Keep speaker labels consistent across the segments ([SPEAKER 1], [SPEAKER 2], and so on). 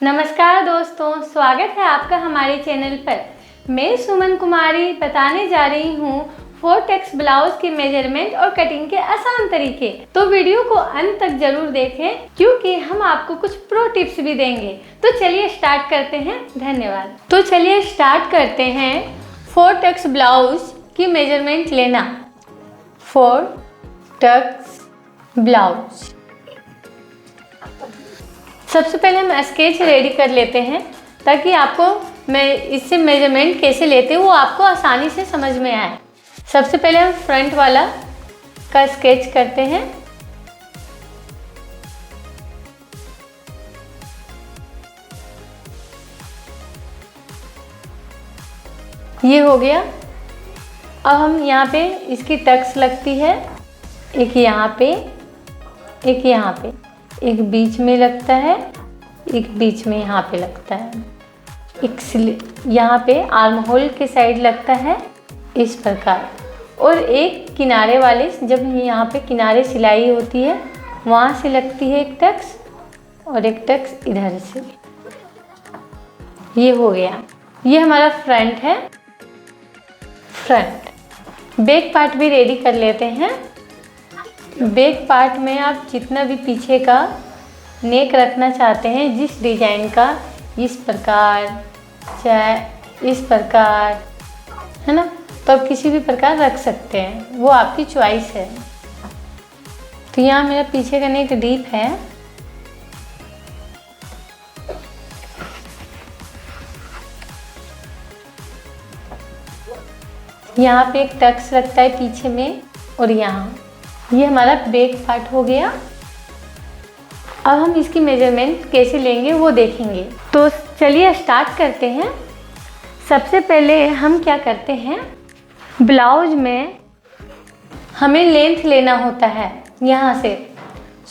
[SPEAKER 1] नमस्कार दोस्तों, स्वागत है आपका हमारे चैनल पर। मैं सुमन कुमारी बताने जा रही हूँ 4 ब्लाउज के मेजरमेंट और कटिंग के आसान तरीके। तो वीडियो को अंत तक जरूर देखें क्योंकि हम आपको कुछ प्रो टिप्स भी देंगे। तो चलिए स्टार्ट करते हैं। धन्यवाद। तो चलिए स्टार्ट करते हैं 4 ब्लाउज की मेजरमेंट लेना। 4 ब्लाउज। सबसे पहले हम स्केच रेडी कर लेते हैं ताकि आपको मैं इससे मेजरमेंट कैसे लेते हैं वो आपको आसानी से समझ में आए। सबसे पहले हम फ्रंट वाला का स्केच करते हैं। ये हो गया। अब हम यहाँ पे इसकी टक्स लगती है, एक यहाँ पे, एक यहाँ पे, एक बीच में लगता है, एक बीच में यहाँ पे लगता है, एक यहाँ पे आर्म होल के साइड लगता है इस प्रकार, और एक किनारे वाले, जब यहाँ पे किनारे सिलाई होती है वहाँ से लगती है एक टक्स और एक टक्स इधर से। ये हो गया। ये हमारा फ्रंट है। फ्रंट। बैक पार्ट भी रेडी कर लेते हैं। बैक पार्ट में आप जितना भी पीछे का नेक रखना चाहते हैं, जिस डिजाइन का, इस प्रकार चाहे इस प्रकार, है ना, तो आप किसी भी प्रकार रख सकते हैं, वो आपकी चॉइस है। तो यहाँ मेरा पीछे का नेक डीप है। यहाँ पे एक टक्स लगता है पीछे में, और यहाँ ये हमारा बैक पार्ट हो गया। अब हम इसकी मेजरमेंट कैसे लेंगे वो देखेंगे। तो चलिए स्टार्ट करते हैं। सबसे पहले हम क्या करते हैं, ब्लाउज में हमें लेंथ लेना होता है यहाँ से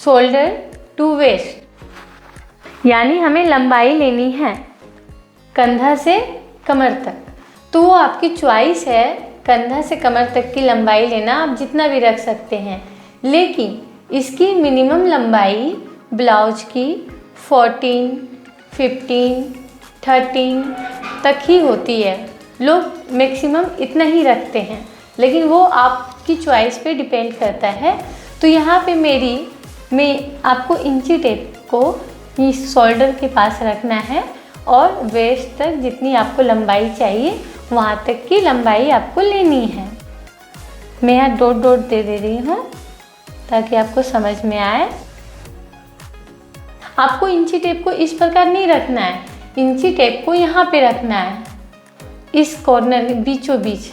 [SPEAKER 1] शोल्डर टू वेस्ट, यानी हमें लंबाई लेनी है कंधा से कमर तक। तो वो आपकी चॉइस है, कंधा से कमर तक की लंबाई लेना आप जितना भी रख सकते हैं, लेकिन इसकी मिनिमम लंबाई ब्लाउज की 14, 15, 13 तक ही होती है। लोग मैक्सिमम इतना ही रखते हैं, लेकिन वो आपकी चॉइस पे डिपेंड करता है। तो यहाँ पे मैं आपको इंची टेप को इस शोल्डर के पास रखना है और वेस्ट तक जितनी आपको लंबाई चाहिए वहाँ तक की लंबाई आपको लेनी है। मैं यहाँ डॉट डॉट दे रही हूँ ताकि आपको समझ में आए। आपको इंची टेप को इस प्रकार नहीं रखना है, इंची टेप को यहाँ पे रखना है, इस कॉर्नर बीचों बीच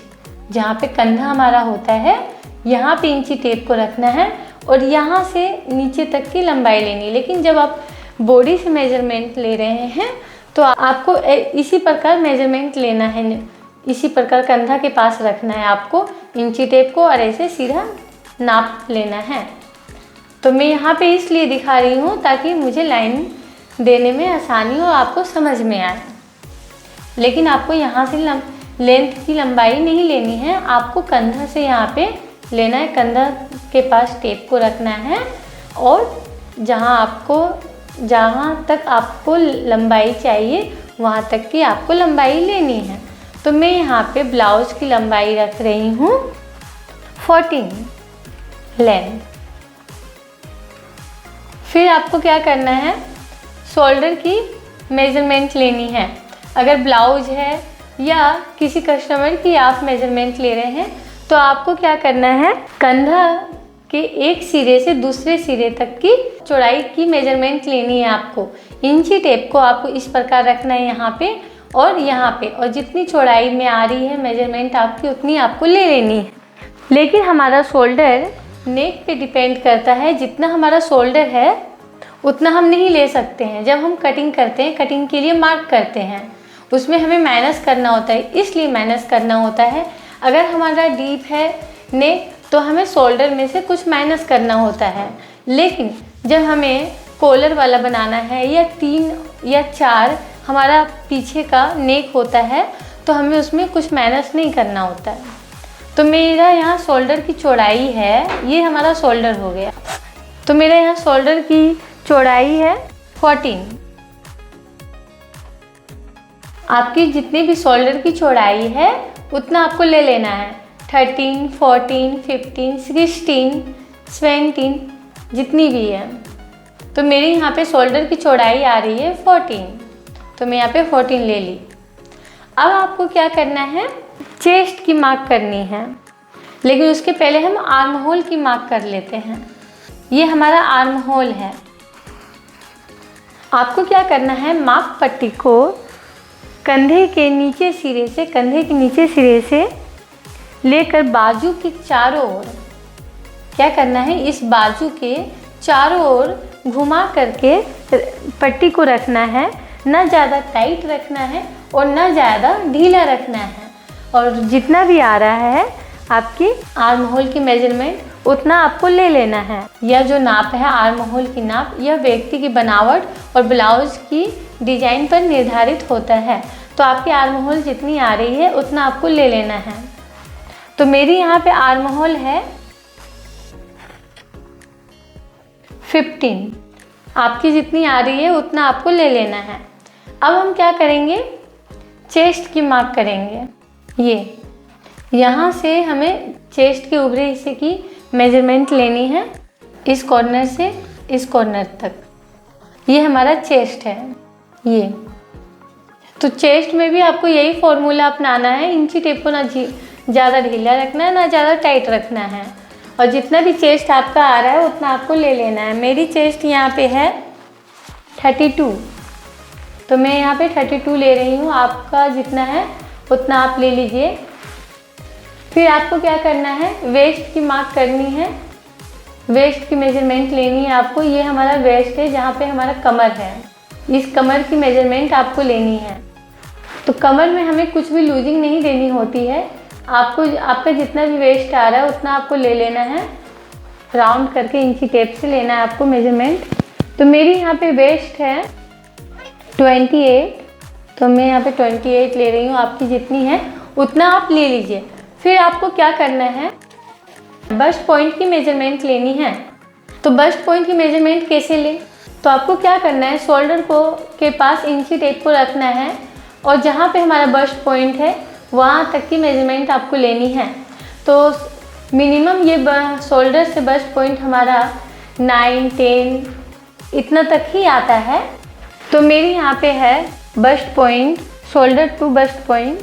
[SPEAKER 1] जहाँ पे कंधा हमारा होता है, यहाँ पे इंची टेप को रखना है और यहाँ से नीचे तक की लंबाई लेनी। लेकिन जब आप बॉडी से मेजरमेंट ले रहे हैं तो आपको इसी प्रकार मेजरमेंट लेना है, इसी प्रकार कंधा के पास रखना है आपको इंची टेप को और ऐसे सीधा नाप लेना है। तो मैं यहाँ पे इसलिए दिखा रही हूँ ताकि मुझे लाइन देने में आसानी हो, आपको समझ में आए। लेकिन आपको यहाँ से लेंथ की लंबाई नहीं लेनी है, आपको कंधा से यहाँ पे लेना है, कंधा के पास टेप को रखना है और जहाँ तक आपको लंबाई चाहिए वहाँ तक की आपको लंबाई लेनी है। तो मैं यहाँ पे ब्लाउज की लंबाई रख रही हूँ 14 लेंथ। फिर आपको क्या करना है, शोल्डर की मेजरमेंट लेनी है। अगर ब्लाउज है या किसी कस्टमर की आप मेजरमेंट ले रहे हैं तो आपको क्या करना है, कंधा के एक सिरे से दूसरे सिरे तक की चौड़ाई की मेजरमेंट लेनी है आपको। इंची टेप को आपको इस प्रकार रखना है यहाँ पे और यहाँ पे, और जितनी चौड़ाई में आ रही है मेजरमेंट आपकी उतनी आपको ले लेनी है। लेकिन हमारा शोल्डर नेक पे डिपेंड करता है, जितना हमारा शोल्डर है उतना हम नहीं ले सकते हैं। जब हम कटिंग करते हैं, कटिंग के लिए मार्क करते हैं, उसमें हमें माइनस करना होता है, इसलिए माइनस करना होता है। अगर हमारा डीप है नेक तो हमें शोल्डर में से कुछ माइनस करना होता है, लेकिन जब हमें कॉलर वाला बनाना है या 3 या 4 हमारा पीछे का नेक होता है तो हमें उसमें कुछ माइनस नहीं करना होता है। तो मेरा यहाँ शोल्डर की चौड़ाई है, ये हमारा शोल्डर हो गया। तो मेरा यहाँ शोल्डर की चौड़ाई है 14 आपकी जितनी भी शोल्डर की चौड़ाई है उतना आपको ले लेना है। 13, 14, 15, 16, 17 जितनी भी है। तो मेरी यहाँ पे शोल्डर की चौड़ाई आ रही है 14, तो मैं यहाँ पे 14 ले ली। अब आपको क्या करना है, चेस्ट की मार्क करनी है, लेकिन उसके पहले हम आर्म होल की मार्क कर लेते हैं। ये हमारा आर्म होल है। आपको क्या करना है, माप पट्टी को कंधे के नीचे सिरे से लेकर बाजू के चारों ओर क्या करना है, इस बाजू के चारों ओर घुमा करके पट्टी को रखना है। ना ज़्यादा टाइट रखना है और ना ज़्यादा ढीला रखना है। और जितना भी आ रहा है आपकी आर्म होल की मेजरमेंट उतना आपको ले लेना है। यह जो नाप है आर्म होल की नाप, यह व्यक्ति की बनावट और ब्लाउज की डिजाइन पर निर्धारित होता है। तो आपकी आर्म होल जितनी आ रही है उतना आपको ले लेना है। तो मेरी यहाँ पे आर्म होल है 15, आपकी जितनी आ रही है उतना आपको ले लेना है। अब हम क्या करेंगे, चेस्ट की मार्क करेंगे। ये यहाँ से हमें चेस्ट के ऊपरी हिस्से की मेजरमेंट लेनी है, इस कॉर्नर से इस कॉर्नर तक। ये हमारा चेस्ट है। ये तो चेस्ट में भी आपको यही फॉर्मूला अपनाना है। इंची टेप को ना ज़्यादा ढीला रखना है, ना ज़्यादा टाइट रखना है। और जितना भी चेस्ट आपका आ रहा है उतना आपको ले लेना है। मेरी चेस्ट यहाँ पे है 32, तो मैं यहाँ पे 32 ले रही हूँ। आपका जितना है उतना आप ले लीजिए। फिर आपको क्या करना है, वेस्ट की मार्क करनी है, वेस्ट की मेजरमेंट लेनी है आपको। ये हमारा वेस्ट है, जहाँ पे हमारा कमर है, इस कमर की मेजरमेंट आपको लेनी है। तो कमर में हमें कुछ भी लूजिंग नहीं देनी होती है। आपको आपका जितना भी वेस्ट आ रहा है उतना आपको ले लेना है। राउंड करके इंची टेप से लेना है आपको मेजरमेंट। तो मेरी यहाँ पे वेस्ट है 28, तो मैं यहाँ पे 28 ले रही हूँ। आपकी जितनी है उतना आप ले लीजिए। फिर आपको क्या करना है, बस्ट पॉइंट की मेजरमेंट लेनी है। तो बस्ट पॉइंट की मेजरमेंट कैसे लें, तो आपको क्या करना है, शोल्डर को के पास इंची टेप को रखना है और जहाँ पे हमारा बस्ट पॉइंट है वहाँ तक की मेजरमेंट आपको लेनी है। तो मिनिमम ये शोल्डर से बस्ट पॉइंट हमारा 9, 10 इतना तक ही आता है। तो मेरी यहाँ पे है bust point, shoulder to bust point,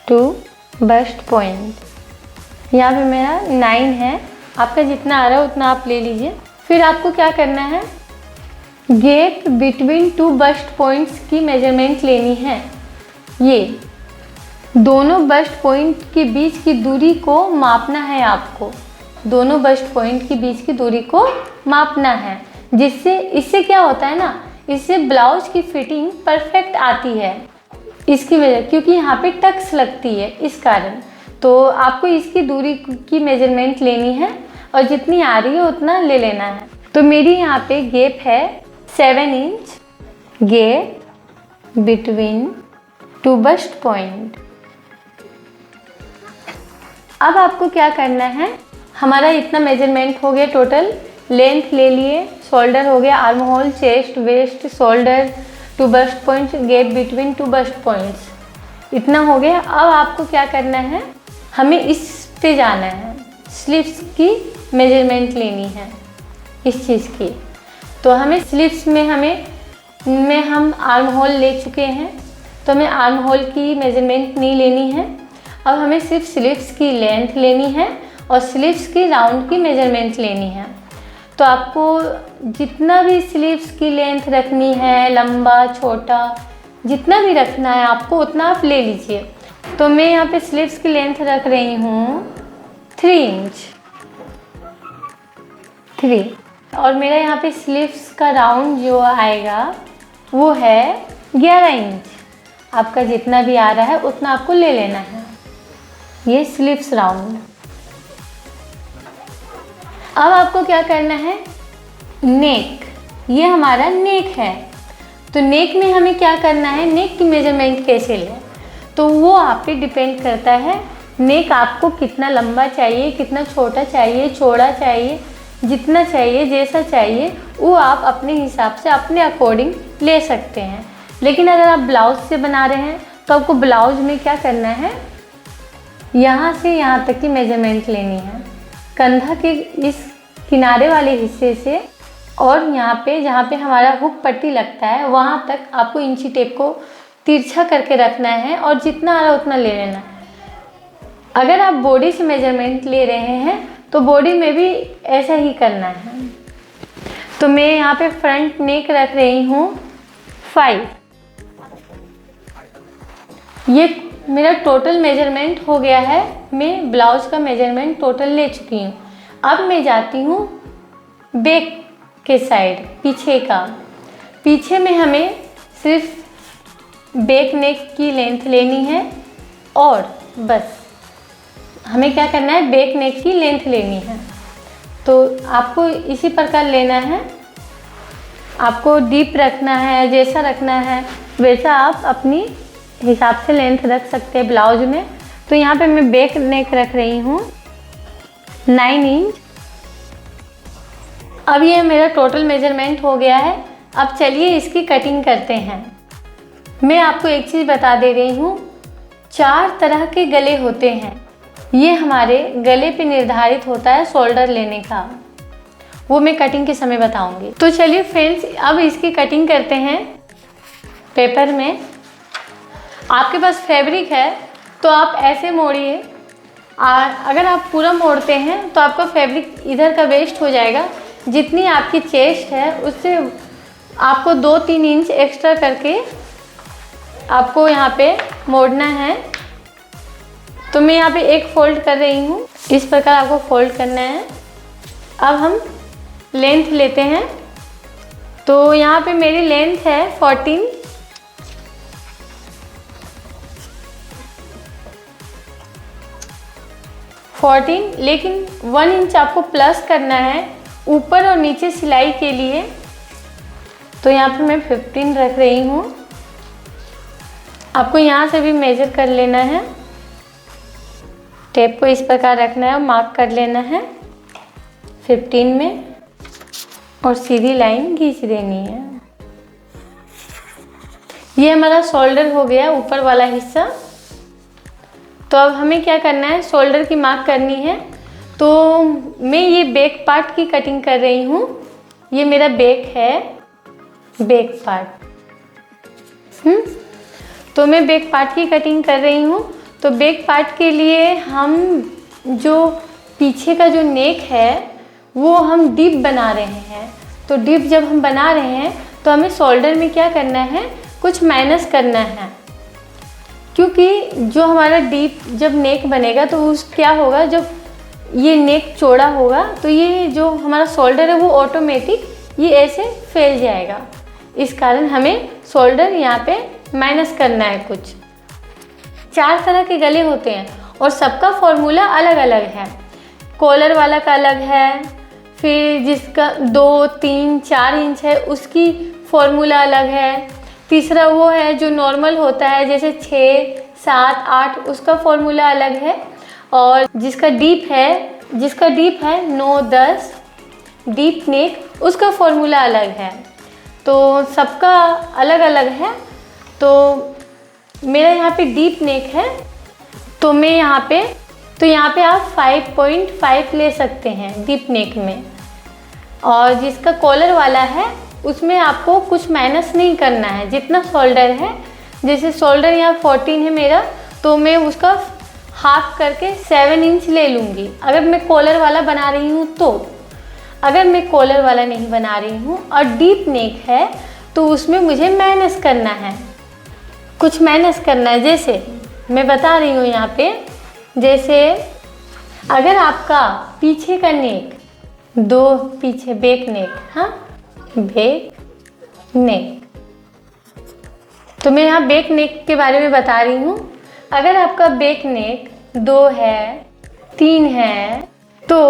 [SPEAKER 1] to bust point यहाँ पे मेरा 9 है। आपका जितना आ रहा है उतना आप ले लीजिए। फिर आपको क्या करना है, gap between two bust points की मेजरमेंट लेनी है। ये दोनों बस्ट पॉइंट के बीच की दूरी को मापना है आपको। दोनों बस्ट पॉइंट के बीच की दूरी को मापना है, जिससे इससे क्या होता है ना, इससे ब्लाउज की फिटिंग परफेक्ट आती है। इसकी वजह, क्योंकि यहाँ पे टक्स लगती है इस कारण। तो आपको इसकी दूरी की मेजरमेंट लेनी है और जितनी आ रही है उतना ले लेना है। तो मेरी यहाँ पे गैप है 7 inch, gap between two bust point. अब आपको क्या करना है, हमारा इतना मेजरमेंट हो गया, टोटल लेंथ ले लिए, शोल्डर हो गया, arm hole, chest, waist, shoulder, to bust points, gap between two bust points, इतना हो गया। अब आपको क्या करना है, हमें इस पे जाना है, स्लीव्स की मेजरमेंट लेनी है इस चीज़ की। तो हमें स्लीव्स में हम आर्म होल ले चुके हैं, तो हमें आर्म होल की मेजरमेंट नहीं लेनी है। अब हमें सिर्फ स्लीव्स की लेंथ लेनी है और स्लीव्स की राउंड की मेजरमेंट लेनी है। तो आपको जितना भी स्लीव्स की लेंथ रखनी है, लंबा छोटा जितना भी रखना है आपको उतना आप ले लीजिए। तो मैं यहाँ पे स्लीव्स की लेंथ रख रही हूँ 3 इंच, 3। और मेरा यहाँ पे स्लीव्स का राउंड जो आएगा वो है 11 इंच। आपका जितना भी आ रहा है उतना आपको ले लेना है, ये स्लीव्स राउंड। अब आपको क्या करना है, नेक, ये हमारा नेक है। तो नेक में हमें क्या करना है, नेक की मेजरमेंट कैसे लें, तो वो आप पे डिपेंड करता है। नेक आपको कितना लंबा चाहिए, कितना छोटा चाहिए, चौड़ा चाहिए, जितना चाहिए, जैसा चाहिए वो आप अपने हिसाब से अपने अकॉर्डिंग ले सकते हैं। लेकिन अगर आप ब्लाउज से बना रहे हैं तो आपको ब्लाउज में क्या करना है, यहाँ से यहाँ तक की मेजरमेंट लेनी है। कंधा के इस किनारे वाले हिस्से से और यहाँ पे जहाँ पे हमारा हुक पट्टी लगता है वहाँ तक आपको इंची टेप को तिरछा करके रखना है और जितना आ रहा उतना ले लेना है। अगर आप बॉडी से मेजरमेंट ले रहे हैं तो बॉडी में भी ऐसा ही करना है। तो मैं यहाँ पे फ्रंट नेक रख रही हूँ 5। ये मेरा टोटल मेजरमेंट हो गया है। मैं ब्लाउज का मेजरमेंट टोटल ले चुकी हूँ। अब मैं जाती हूँ बैक के साइड, पीछे का। पीछे में हमें सिर्फ बैक नेक की लेंथ लेनी है और बस हमें क्या करना है, बैक नेक की लेंथ लेनी है। तो आपको इसी प्रकार लेना है, आपको डीप रखना है, जैसा रखना है वैसा आप अपनी हिसाब से लेंथ रख सकते हैं ब्लाउज में। तो यहाँ पे मैं बैक नेक रख रही हूँ 9 इंच। अब ये मेरा टोटल मेजरमेंट हो गया है। अब चलिए इसकी कटिंग करते हैं। मैं आपको एक चीज़ बता दे रही हूँ, 4 तरह के गले होते हैं। ये हमारे गले पे निर्धारित होता है शोल्डर लेने का, वो मैं कटिंग के समय बताऊंगी। तो चलिए फ्रेंड्स, अब इसकी कटिंग करते हैं पेपर में। आपके पास फैब्रिक है तो आप ऐसे मोड़िए। अगर आप पूरा मोड़ते हैं तो आपका फैब्रिक इधर का वेस्ट हो जाएगा। जितनी आपकी चेस्ट है उससे आपको 2-3 इंच एक्स्ट्रा करके आपको यहाँ पे मोड़ना है। तो मैं यहाँ पे एक फोल्ड कर रही हूँ, इस प्रकार आपको फोल्ड करना है। अब हम लेंथ लेते हैं। तो यहाँ पे मेरी लेंथ है 14, लेकिन 1 इंच आपको प्लस करना है ऊपर और नीचे सिलाई के लिए। तो यहाँ पे मैं 15 रख रही हूँ। आपको यहाँ से भी मेजर कर लेना है, टेप को इस प्रकार रखना है और मार्क कर लेना है 15 में और सीधी लाइन खींच देनी है। ये हमारा शोल्डर हो गया, ऊपर वाला हिस्सा। तो अब हमें क्या करना है, शोल्डर की मार्क करनी है। तो मैं ये बैक पार्ट की कटिंग कर रही हूँ। ये मेरा बैक है, बैक पार्ट। तो मैं बैक पार्ट की कटिंग कर रही हूँ। तो बैक पार्ट के लिए हम जो पीछे का जो नेक है वो हम डीप बना रहे हैं। तो डीप जब हम बना रहे हैं तो हमें शोल्डर में क्या करना है, कुछ माइनस करना है। क्योंकि जो हमारा डीप जब नेक बनेगा तो उस क्या होगा, जब ये नेक चौड़ा होगा तो ये जो हमारा शोल्डर है वो ऑटोमेटिक ये ऐसे फैल जाएगा। इस कारण हमें शोल्डर यहाँ पे माइनस करना है। कुछ 4 तरह के गले होते हैं और सबका फॉर्मूला अलग अलग है। कॉलर वाला का अलग है, फिर जिसका 2, 3, 4 इंच है उसकी फॉर्मूला अलग है। तीसरा वो है जो नॉर्मल होता है, जैसे 6, 7, 8, उसका फॉर्मूला अलग है। और जिसका डीप है 9, 10 डीप नेक, उसका फॉर्मूला अलग है। तो सबका अलग अलग है। तो मेरा यहाँ पे डीप नेक है तो मैं यहाँ पे आप 5.5 ले सकते हैं डीप नेक में। और जिसका कॉलर वाला है उसमें आपको कुछ माइनस नहीं करना है। जितना शोल्डर है, जैसे शोल्डर यहाँ 14 है मेरा, तो मैं उसका हाफ करके 7 इंच ले लूँगी अगर मैं कॉलर वाला बना रही हूँ। तो अगर मैं कॉलर वाला नहीं बना रही हूँ और डीप नेक है तो उसमें मुझे माइनस करना है, कुछ माइनस करना है। जैसे मैं बता रही हूँ यहाँ पे, जैसे अगर आपका पीछे का नेक पीछे बैक नेक, हाँ बैक नेक, तो मैं यहाँ बैक नेक के बारे में बता रही हूँ। अगर आपका बैक नेक 2 है, 3 है तो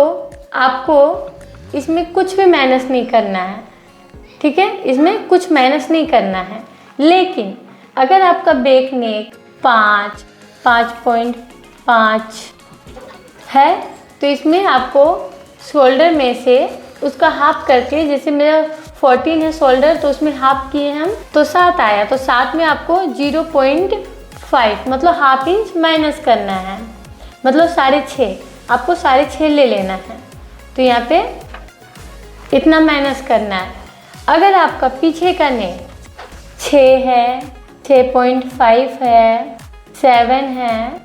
[SPEAKER 1] आपको इसमें कुछ भी माइनस नहीं करना है, ठीक है, इसमें कुछ माइनस नहीं करना है। लेकिन अगर आपका बैक नेक 5, 5.5 है तो इसमें आपको शोल्डर में से उसका हाफ करके, जैसे मेरा 14 है शोल्डर, तो उसमें हाफ किए हम तो 7 आया, तो 7 में आपको 0.5 मतलब हाफ इंच माइनस करना है, मतलब 6.5 आपको 6.5 ले लेना है। तो यहाँ पे इतना माइनस करना है। अगर आपका पीछे का नेक 6 है, 6.5 है, 7 है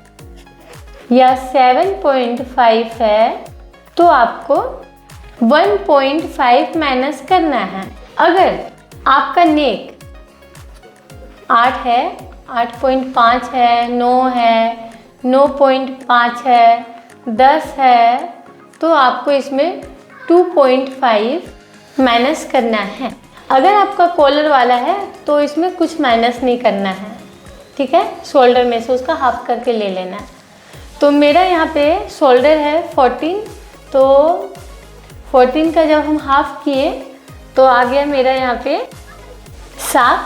[SPEAKER 1] या 7.5 है, तो आपको 1.5 माइनस करना है। अगर आपका नेक 8 है, 8.5 है, 9 है, 9.5 है, 10 है, तो आपको इसमें 2.5 माइनस करना है। अगर आपका कॉलर वाला है तो इसमें कुछ माइनस नहीं करना है, ठीक है, शोल्डर में से उसका हाफ करके ले लेना है। तो मेरा यहाँ पे शोल्डर है 14, तो 14 का जब हम हाफ किए तो आ गया मेरा यहाँ पे 7,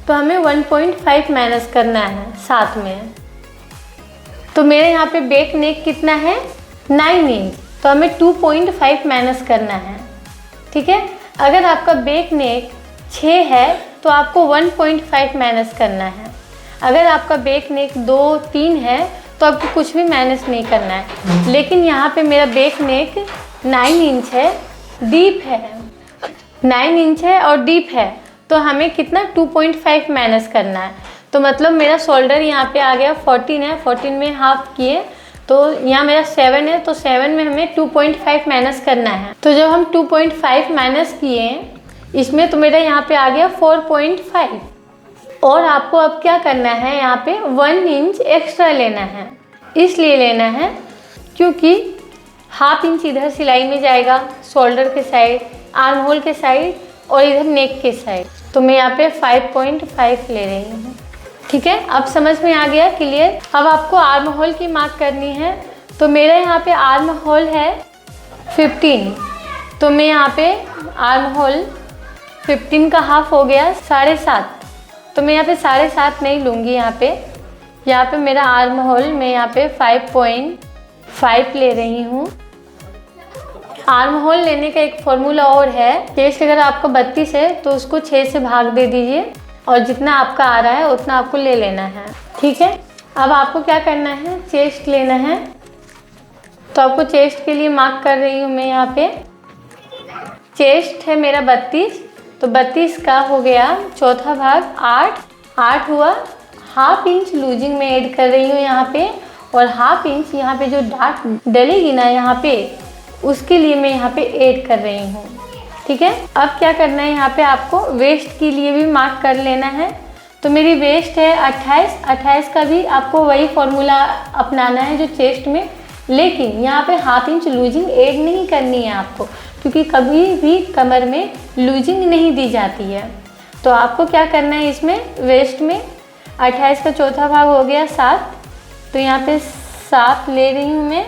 [SPEAKER 1] तो हमें 1.5 माइनस करना है 7 में। तो मेरे यहाँ पे बैक नेक कितना है 9 इंच, तो हमें 2.5 माइनस करना है, ठीक है। अगर आपका बैक नेक 6 है तो आपको 1.5 माइनस करना है। अगर आपका बैक नेक 2-3 है तो आपको कुछ भी माइनस नहीं करना है। लेकिन यहाँ पे मेरा बैक नेक 9 इंच है, डीप है, 9 इंच है और डीप है, तो हमें कितना 2.5 माइनस करना है। तो मतलब मेरा शोल्डर यहाँ पे आ गया 14 है, 14 में हाफ किए तो यहाँ मेरा 7 है, तो 7 में हमें 2.5 माइनस करना है। तो जब हम 2.5 माइनस किए इसमें तो मेरा यहाँ पे आ गया 4.5, और आपको अब क्या करना है, यहाँ पे 1 इंच एक्स्ट्रा लेना है। इसलिए लेना है क्योंकि हाफ इंच इधर सिलाई में जाएगा, शोल्डर के साइड, आर्म होल के साइड और इधर नेक के साइड, तो मैं यहाँ पे 5.5 ले रही हूँ, ठीक है। अब समझ में आ गया, क्लियर। अब आपको आर्म होल की मार्क करनी है। तो मेरा यहाँ पे आर्म होल है 15, तो मैं यहाँ पे आर्म होल 15 का हाफ हो गया 7.5, तो मैं यहाँ पे 7.5 नहीं लूँगी। यहाँ पे मेरा आर्म होल मैं यहाँ पे 5.5 ले रही हूँ। आर्म होल लेने का एक फॉर्मूला और है, चेस्ट अगर आपको 32 है तो उसको 6 से भाग दे दीजिए और जितना आपका आ रहा है उतना आपको ले लेना है, ठीक है। अब आपको क्या करना है, चेस्ट लेना है। तो आपको चेस्ट के लिए मार्क कर रही हूँ मैं। यहाँ पे चेस्ट है मेरा 32, तो 32 का हो गया चौथा भाग 8 हुआ। हाफ इंच लूजिंग में ऐड कर रही हूँ यहाँ पे, और हाफ इंच यहाँ पे जो डार्ट डलेगी ना यहाँ पे, उसके लिए मैं यहाँ पे ऐड कर रही हूँ, ठीक है। अब क्या करना है, यहाँ पे आपको वेस्ट के लिए भी मार्क कर लेना है। तो मेरी वेस्ट है 28 का भी आपको वही फॉर्मूला अपनाना है जो चेस्ट में, लेकिन यहाँ पे हाफ इंच लूजिंग ऐड नहीं करनी है आपको, क्योंकि कभी भी कमर में लूजिंग नहीं दी जाती है। तो आपको क्या करना है, इसमें वेस्ट में 28 का चौथा भाग हो गया 7, तो यहाँ पे 7 ले रही हूँ मैं,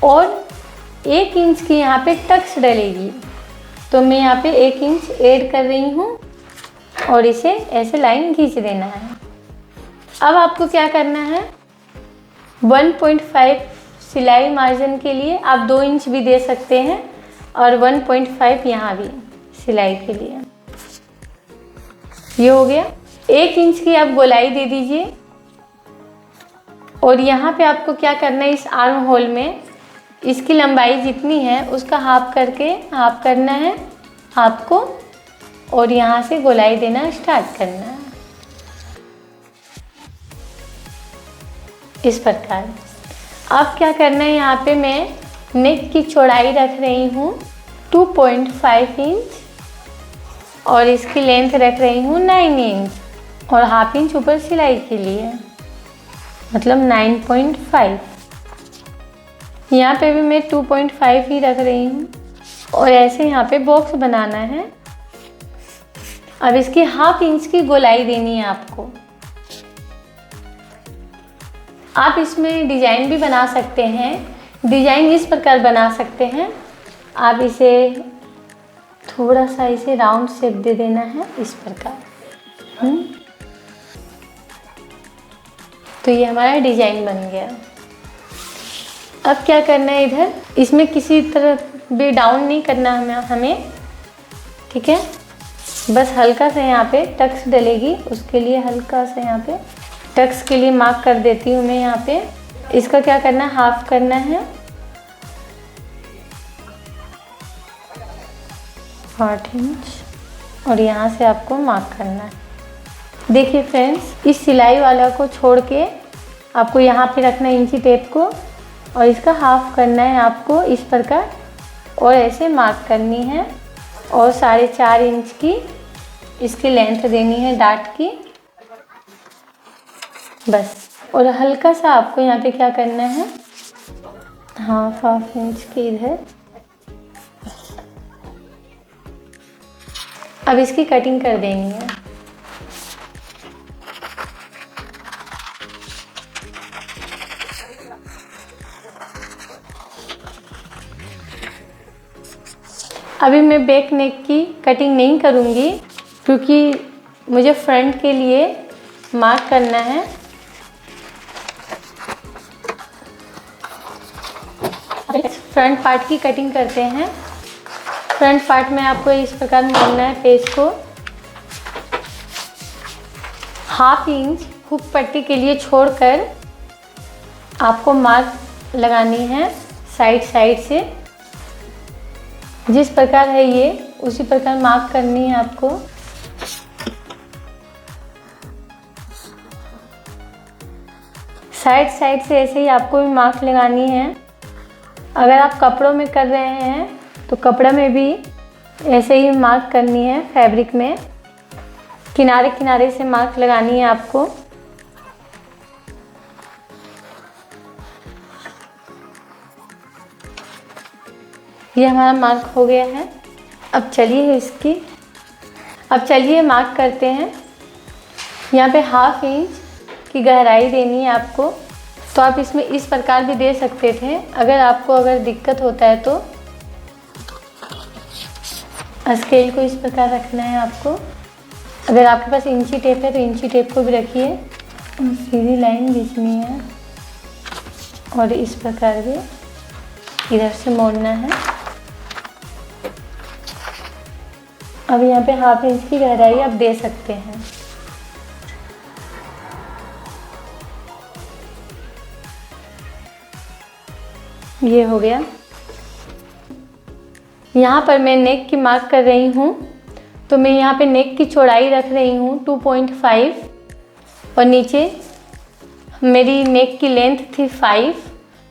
[SPEAKER 1] और 1 इंच की यहाँ पे टक्स डलेगी, तो मैं यहाँ पे 1 इंच ऐड कर रही हूँ और इसे ऐसे लाइन खींच देना है। अब आपको क्या करना है, 1.5 सिलाई मार्जिन के लिए आप 2 इंच भी दे सकते हैं, और 1.5 यहाँ भी सिलाई के लिए। ये हो गया। 1 इंच की आप गोलाई दे दीजिए, और यहाँ पे आपको क्या करना है, इस आर्म होल में इसकी लंबाई जितनी है उसका हाफ करके हाफ करना है आपको, और यहाँ से गोलाई देना स्टार्ट करना है इस प्रकार। अब क्या करना है, यहाँ पे मैं नेक की चौड़ाई रख रही हूँ 2.5 इंच, और इसकी लेंथ रख रही हूँ 9 इंच, और हाफ इंच ऊपर सिलाई के लिए, मतलब 9.5। यहाँ पे भी मैं 2.5 ही रख रही हूँ, और ऐसे यहाँ पे बॉक्स बनाना है। अब इसकी हाफ इंच की गोलाई देनी है आपको। आप इसमें डिजाइन भी बना सकते हैं। डिजाइन इस प्रकार बना सकते हैं, आप इसे थोड़ा सा इसे राउंड शेप दे देना है इस प्रकार। तो ये हमारा डिजाइन बन गया। अब क्या करना है, इधर इसमें किसी तरह भी डाउन नहीं करना हमें, ठीक है। बस हल्का सा यहाँ पे टक्स डलेगी, उसके लिए हल्का सा यहाँ पे टक्स के लिए मार्क कर देती हूँ मैं। यहाँ पे इसका क्या करना है, हाफ करना है 8 इंच और यहाँ से आपको मार्क करना है। देखिए फ्रेंड्स, इस सिलाई वाला को छोड़ के आपको यहाँ पे रखना है इंची टेप को और इसका हाफ करना है आपको इस प्रकार और ऐसे मार्क करनी है और 4.5 इंच की इसकी लेंथ देनी है डाट की, बस। और हल्का सा आपको यहाँ पे क्या करना है, हाफ इंच की इधर। अब इसकी कटिंग कर देनी है। अभी मैं बैक नेक की कटिंग नहीं करूँगी क्योंकि मुझे फ्रंट के लिए मार्क करना है। फ्रंट पार्ट की कटिंग करते हैं। फ्रंट पार्ट में आपको इस प्रकार मोड़ना है पेज को। हाफ इंच हुक पट्टी के लिए छोड़कर आपको मार्क लगानी है साइड से। जिस प्रकार है ये उसी प्रकार मार्क करनी है आपको। साइड से ऐसे ही आपको भी मार्क लगानी है। अगर आप कपड़ों में कर रहे हैं तो कपड़ा में भी ऐसे ही मार्क करनी है। फैब्रिक में किनारे से मार्क लगानी है आपको। ये हमारा मार्क हो गया है। अब चलिए मार्क करते हैं। यहाँ पे हाफ इंच की गहराई देनी है आपको। तो आप इसमें इस प्रकार भी दे सकते थे। अगर दिक्कत होता है तो स्केल को इस प्रकार रखना है आपको। अगर आपके पास इंची टेप है तो इंची टेप को भी रखिए। सीधी लाइन खींचनी है और इस प्रकार भी इधर से मोड़ना है। अब यहाँ पे हाफ इंच की गहराई आप दे सकते हैं। ये हो गया। यहाँ पर मैं नेक की मार्क कर रही हूँ तो मैं यहाँ पे नेक की चौड़ाई रख रही हूँ 2.5 और नीचे मेरी नेक की लेंथ थी 5,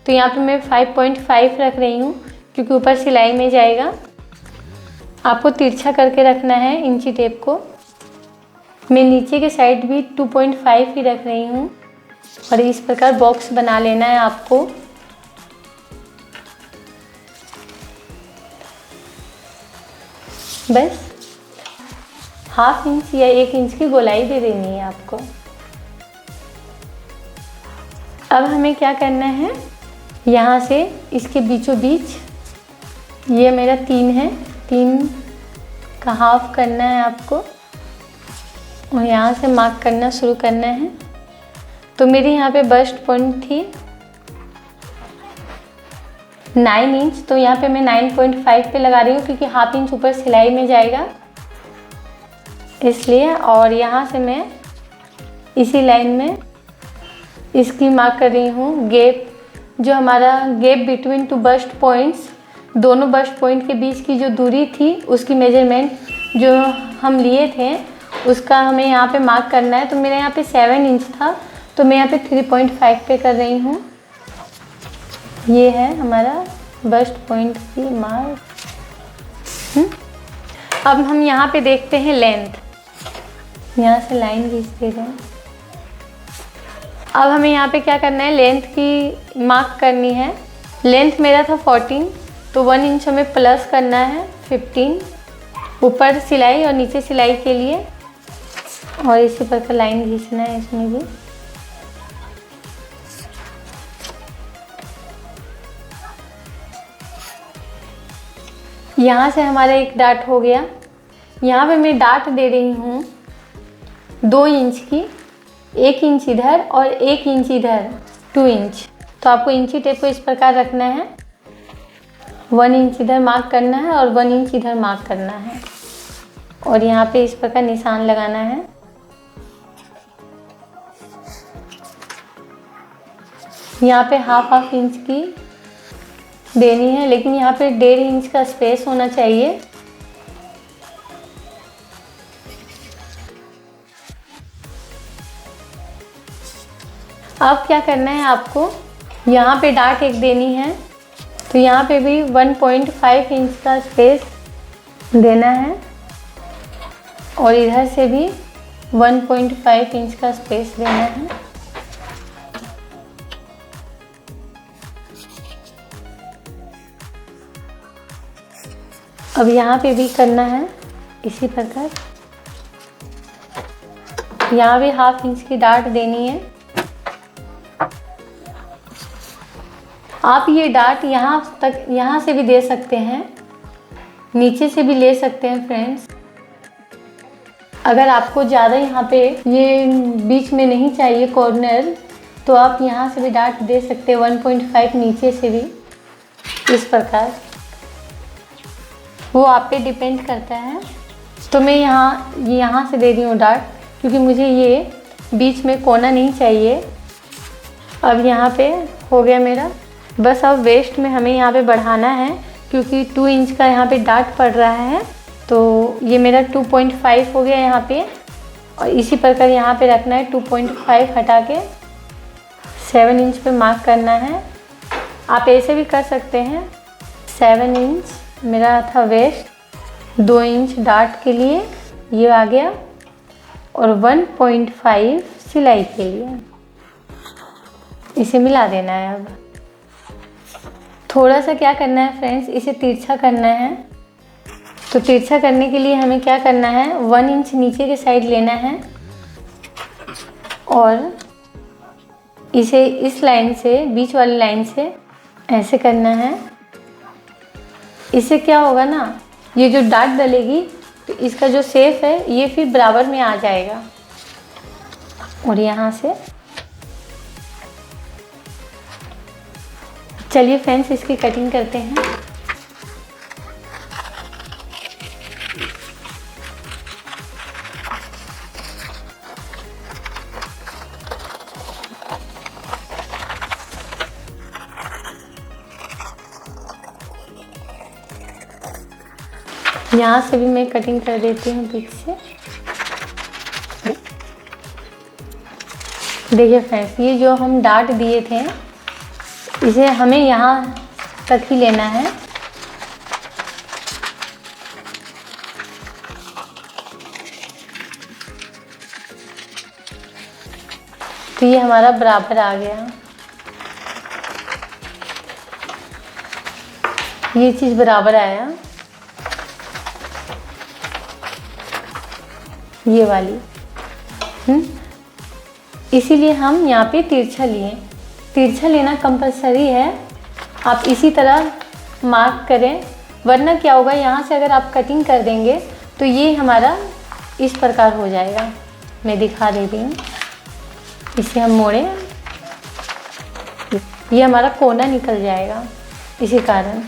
[SPEAKER 1] तो यहाँ पे मैं 5.5 रख रही हूँ क्योंकि ऊपर सिलाई में जाएगा। आपको तिरछा करके रखना है इंची टेप को। मैं नीचे के साइड भी 2.5 ही रख रही हूँ और इस प्रकार बॉक्स बना लेना है आपको। बस हाफ इंच या 1 इंच की गोलाई दे देनी है आपको। अब हमें क्या करना है, यहाँ से इसके बीचों बीच ये मेरा 3 है, 3 का हाफ करना है आपको और यहाँ से मार्क करना शुरू करना है। तो मेरी यहाँ पे बस्ट पॉइंट थी 9 इंच, तो यहाँ पे मैं 9.5 पे लगा रही हूँ क्योंकि हाफ इंच ऊपर सिलाई में जाएगा इसलिए। और यहाँ से मैं इसी लाइन में इसकी मार्क कर रही हूँ गैप, जो हमारा गैप बिटवीन 2 बस्ट पॉइंट्स, दोनों बस्ट पॉइंट के बीच की जो दूरी थी उसकी मेजरमेंट जो हम लिए थे उसका हमें यहाँ पे मार्क करना है। तो मेरे यहाँ पे 7 इंच था तो मैं यहाँ पे 3.5 पे कर रही हूँ। ये है हमारा बस्ट पॉइंट की मार्क। अब हम यहाँ पे देखते हैं लेंथ। यहाँ से लाइन खींच दे रहे हैं। अब हमें यहाँ पे क्या करना है, लेंथ की मार्क करनी है। लेंथ मेरा था 14, तो 1 इंच हमें प्लस करना है 15 ऊपर सिलाई और नीचे सिलाई के लिए, और इसी प्रकार लाइन खींचना है इसमें भी। यहाँ से हमारा एक डाट हो गया। यहाँ पे मैं डाट दे रही हूँ 2 इंच की, 1 इंच इधर और 1 इंच इधर, 2 इंच। तो आपको इंची टेप को इस प्रकार रखना है, 1 इंच इधर मार्क करना है और 1 इंच इधर मार्क करना है। और यहाँ पे इस प्रकार निशान लगाना है। यहाँ पे हाफ इंच की देनी है, लेकिन यहाँ पे 1.5 इंच का स्पेस होना चाहिए। अब क्या करना है आपको, यहाँ पे डार्ट एक देनी है, तो यहाँ पे भी 1.5 इंच का स्पेस देना है और इधर से भी 1.5 इंच का स्पेस देना है। अब यहाँ पे भी करना है इसी प्रकार, यहाँ भी हाफ इंच की डार्ट देनी है। आप ये डार्ट यहाँ से भी दे सकते हैं, नीचे से भी ले सकते हैं फ्रेंड्स। अगर आपको ज़्यादा यहाँ पे ये बीच में नहीं चाहिए कॉर्नर, तो आप यहाँ से भी डार्ट दे सकते हैं 1.5 नीचे से भी, इस प्रकार। वो आप पे डिपेंड करता है। तो मैं यहाँ से दे रही हूँ डार्ट, क्योंकि मुझे ये बीच में कोना नहीं चाहिए। अब यहाँ पे हो गया मेरा। बस अब वेस्ट में हमें यहाँ पे बढ़ाना है, क्योंकि 2 इंच का यहाँ पे डार्ट पड़ रहा है, तो ये मेरा 2.5 हो गया यहाँ पे। और इसी प्रकार यहाँ पे रखना है, 2.5 हटा के 7 इंच पे मार्क करना है। आप ऐसे भी कर सकते हैं। 7 इंच मेरा था वेस्ट, 2 इंच डार्ट के लिए ये आ गया, और 1.5 सिलाई के लिए। इसे मिला देना है। अब थोड़ा सा क्या करना है फ्रेंड्स, इसे तिरछा करना है। तो तिरछा करने के लिए हमें क्या करना है, 1 इंच नीचे के साइड लेना है और इसे इस लाइन से, बीच वाली लाइन से ऐसे करना है। इससे क्या होगा ना, ये जो डार्ट डलेगी तो इसका जो शेप है ये फिर बराबर में आ जाएगा। और यहाँ से चलिए फ्रेंड्स इसकी कटिंग करते हैं। यहाँ से भी मैं कटिंग कर देती हूँ बीच से। देखिए फ्रेंड्स, ये जो हम डार्ट दिए थे इसे हमें यहाँ तक ही लेना है। तो ये हमारा बराबर आ गया, ये चीज़ बराबर आया, ये वाली। इसीलिए हम यहाँ पे तिरछा लिए। तिरछा लेना कंपलसरी है, आप इसी तरह मार्क करें, वरना क्या होगा, यहाँ से अगर आप कटिंग कर देंगे तो ये हमारा इस प्रकार हो जाएगा। मैं दिखा दे रही हूँ, इसे हम मोड़े, ये हमारा कोना निकल जाएगा इसी कारण।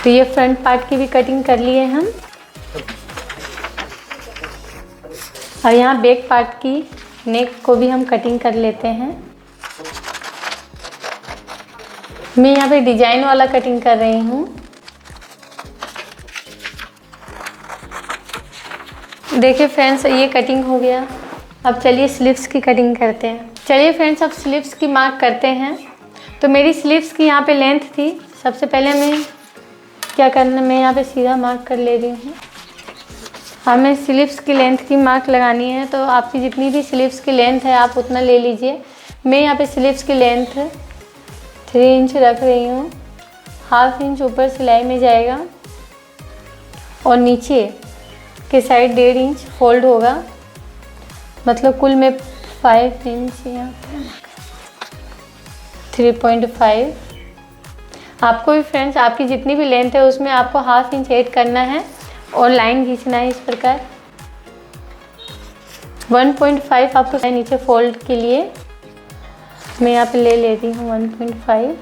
[SPEAKER 1] तो ये फ्रंट पार्ट की भी कटिंग कर लिए हम। और यहाँ बैक पार्ट की नेक को भी हम कटिंग कर लेते हैं। मैं यहाँ पे डिजाइन वाला कटिंग कर रही हूँ। देखिए फ्रेंड्स, ये कटिंग हो गया। अब चलिए स्लीव्स की कटिंग करते हैं। चलिए फ्रेंड्स, अब स्लीव्स की मार्क करते हैं। तो मेरी स्लीव्स की यहाँ पे लेंथ थी, सबसे पहले मैं क्या करना, मैं यहाँ पे सीधा मार्क कर ले रही हूँ। हमें स्लीव्स की लेंथ की मार्क लगानी है, तो आपकी जितनी भी स्लीव्स की लेंथ है आप उतना ले लीजिए। मैं यहाँ पे स्लीव्स की लेंथ 3 इंच रख रही हूँ। हाफ इंच ऊपर सिलाई में जाएगा और नीचे के साइड 1.5 इंच फोल्ड होगा, मतलब कुल में 5 इंच, यहाँ पे 3.5। आपको भी फ्रेंड्स, आपकी जितनी भी लेंथ है उसमें आपको हाफ इंच ऐड करना है और लाइन खींचना है इस प्रकार। 1.5 आपको नीचे फोल्ड के लिए मैं यहाँ पे ले लेती हूँ 1.5।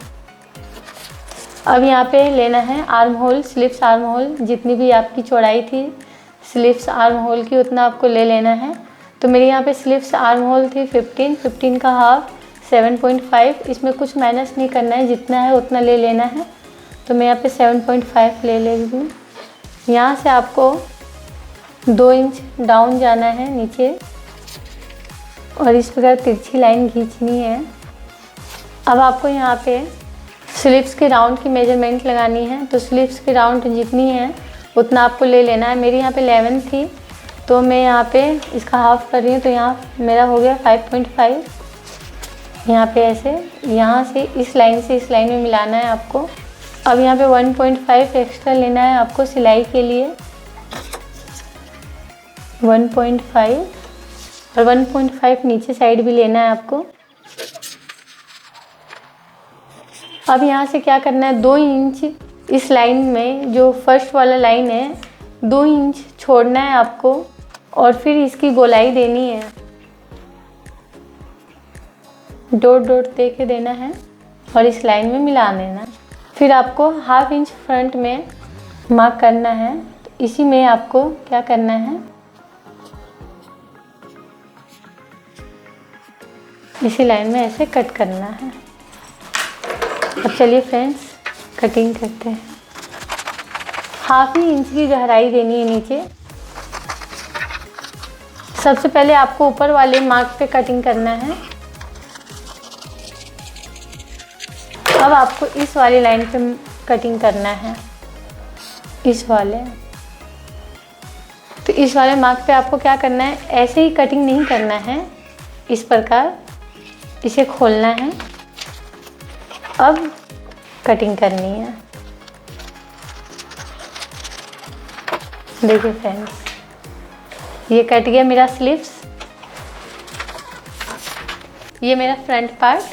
[SPEAKER 1] अब यहाँ पे लेना है arm hole, sleeves arm hole, जितनी भी आपकी चौड़ाई थी स्लीव्स आर्म होल की उतना आपको ले लेना है। तो मेरे यहाँ पे स्लीव्स आर्म होल थी 15 का हाफ 7.5। इसमें कुछ माइनस नहीं करना है, जितना है उतना ले लेना है। तो मैं यहाँ पे 7.5 ले लेती हूँ। यहाँ से आपको 2 इंच डाउन जाना है नीचे और इस प्रकार तिरछी लाइन खींचनी है। अब आपको यहाँ पे स्लीव्स के राउंड की मेजरमेंट लगानी है। तो स्लीव्स के राउंड जितनी है उतना आपको ले लेना है। मेरी यहाँ पे 11 थी तो मैं यहाँ पे इसका हाफ कर रही हूँ, तो यहाँ मेरा हो गया 5.5। यहाँ पे ऐसे यहाँ से इस लाइन से इस लाइन में मिलाना है आपको। अब यहाँ पे 1.5 एक्स्ट्रा लेना है आपको सिलाई के लिए, 1.5 और 1.5 नीचे साइड भी लेना है आपको। अब यहाँ से क्या करना है, 2 इंच इस लाइन में जो फर्स्ट वाला लाइन है 2 इंच छोड़ना है आपको और फिर इसकी गोलाई देनी है, डॉट डॉट दे के देना है और इस लाइन में मिला देना। फिर आपको ½ इंच फ्रंट में मार्क करना है। तो इसी में आपको क्या करना है, इसी लाइन में ऐसे कट करना है। अब चलिए फ्रेंड्स कटिंग करते हैं। ½ इंच की गहराई देनी है नीचे। सबसे पहले आपको ऊपर वाले मार्क पे कटिंग करना है। अब आपको इस वाली लाइन पे कटिंग करना है, इस वाले। तो इस वाले मार्क पे आपको क्या करना है, ऐसे ही कटिंग नहीं करना है, इस प्रकार इसे खोलना है। अब कटिंग करनी है। देखिए फ्रेंड्स, ये कट गया मेरा स्लीव्स। ये मेरा फ्रंट पार्ट,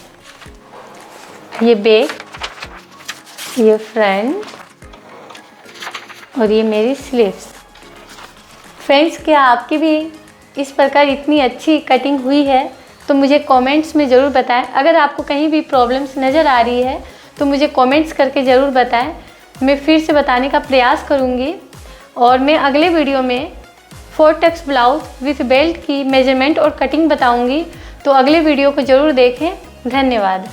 [SPEAKER 1] ये बैक, ये फ्रंट और ये मेरी स्लीव्स। फ्रेंड्स, क्या आपकी भी इस प्रकार इतनी अच्छी कटिंग हुई है? तो मुझे कमेंट्स में ज़रूर बताएं। अगर आपको कहीं भी प्रॉब्लम्स नज़र आ रही है तो मुझे कमेंट्स करके ज़रूर बताएं। मैं फिर से बताने का प्रयास करूँगी और मैं अगले वीडियो में 4 टक्स ब्लाउज विथ बेल्ट की मेजरमेंट और कटिंग बताऊँगी। तो अगले वीडियो को ज़रूर देखें। धन्यवाद।